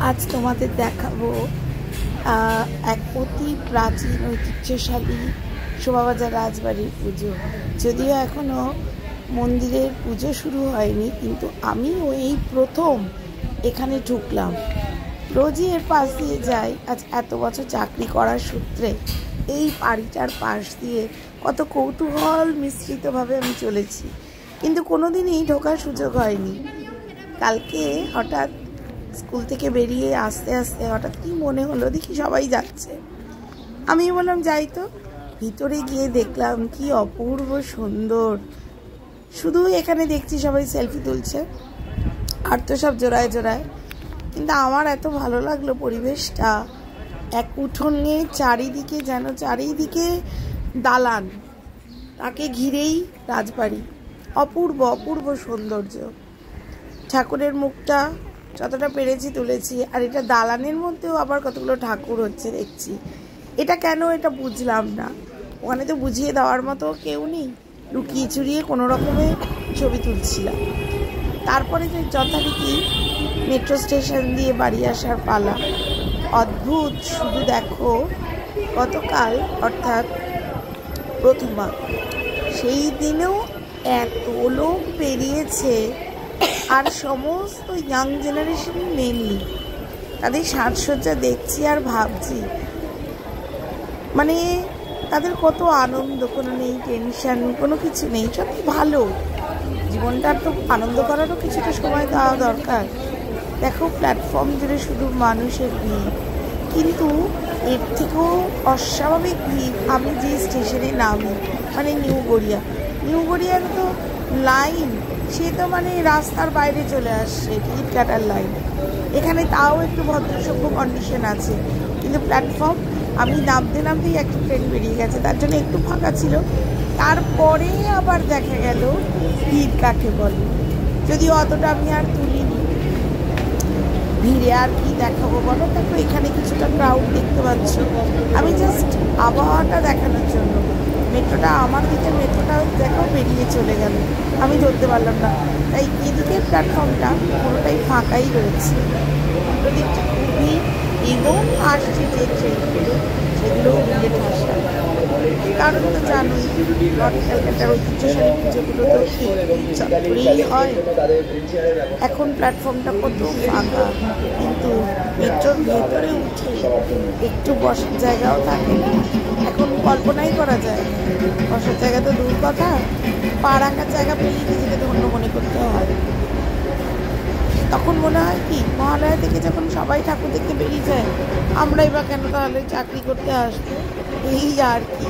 আজ তোমাদের দেখাবো এক অতি প্রাচীন ঐতিহ্যশালী শোভাবাজার রাজবাড়ির পুজো। যদিও এখনো মন্দিরের পুজো শুরু হয়নি, কিন্তু আমিও এই প্রথম এখানে ঢুকলাম। রোজই এর পাশ দিয়ে যাই। আজ এত বছর চাকরি করার সূত্রে এই বাড়িটার পাশ দিয়ে কত কৌতূহল মিশ্রিতভাবে আমি চলেছি, কিন্তু কোনোদিনই ঢোকার সুযোগ হয়নি। কালকে হঠাৎ স্কুল থেকে বেরিয়ে আস্তে আস্তে হঠাৎ কি মনে হলো, দেখি সবাই যাচ্ছে, আমি বললাম যাই তো। ভিতরে গিয়ে দেখলাম কি অপূর্ব সুন্দর। শুধু এখানে দেখছি সবাই সেলফি তুলছে আর তো সব জোড়ায় জোড়ায়, কিন্তু আমার এত ভালো লাগলো পরিবেশটা। এক উঠোনে চারিদিকে যেন চারিদিকে দালান, তাকে ঘিরেই রাজবাড়ি। অপূর্ব অপূর্ব সৌন্দর্য। ঠাকুরের মুখটা যতটা পেরেছি তুলেছি, আর এটা দালানের মধ্যেও আবার কতগুলো ঠাকুর হচ্ছে দেখছি। এটা কেন, এটা বুঝলাম না। ওখানে তো বুঝিয়ে দেওয়ার মতো কেউ নেই, লুকিয়ে চুরিয়ে কোনো রকমে ছবি তুলছিলাম। তারপরে যে যথারীতি মেট্রো স্টেশন দিয়ে বাড়ি আসার পালা। অদ্ভুত, শুধু দেখো গতকাল অর্থাৎ প্রথমা, সেই দিনেও এত লোক বেরিয়েছে, আর সমস্ত ইয়াং জেনারেশন মেনলি। তাদের সাজসজ্জা দেখছি আর ভাবছি, মানে তাদের কত আনন্দ, কোনো নেই টেনশন, কোনো কিছু নেই, সত্যি ভালো। জীবনটার তো আনন্দ করারও কিছুটা সময় দেওয়া দরকার। দেখো প্ল্যাটফর্ম জুড়ে শুধু মানুষের ভিড়, কিন্তু এর থেকেও অস্বাভাবিক ভিড় আমি যে স্টেশনে নামি, মানে নিউ গড়িয়ার তো লাইন, সে তো মানে রাস্তার বাইরে চলে আসছে, টিকিট কাটার লাইন। এখানে তাও একটু ভদ্রসভ্য কন্ডিশন আছে, কিন্তু প্ল্যাটফর্ম আমি নামতেই একটা ট্রেন বেরিয়ে গেছে, তার জন্য একটু ফাঁকা ছিল। তারপরে আবার দেখা গেল ভিড় কাকে বলে, যদিও অতটা আমি আর তুলিনি। ভিড়ে আর কি দেখাবো বলো। দেখো এখানে কিছুটা ক্রাউড দেখতে পাচ্ছ, আমি জাস্ট আবহাওয়াটা দেখানোর জন্য। মেট্রোটা আমার দিকে, মেট্রোটা দেখো বেরিয়ে চলে গেল, আমি ধরতে পারলাম না। তাই এদিকে প্ল্যাটফর্মটা পুরোটাই ফাঁকাই রয়েছে। উল্টো দিকটা খুবই, এবং আসছে যে ট্রেনগুলো সেগুলোও ভিড়ে ঠাসা। কারণ তো জানোই ক্যালকাটার ঐতিহ্যশালী পুজোগুলো তো চত্বরেই হয়। এখন প্ল্যাটফর্মটা কত ফাঁকা, কিন্তু মেট্রোর ভেতরে উঠে একটু বসার জায়গাও থাকে না। এখন কল্পনাই করা যায়, বসার জায়গা তো দূর কথা, পা রাখার জায়গা পেলেই নিজেকে ধন্য মনে করতে হয়। তখন মনে হয় কি, মহালয়া থেকে যখন সবাই ঠাকুর দেখতে বেরিয়ে যায়, আমরাই বা কেন তাহলে চাকরি করতে আসবো, এই আর কি।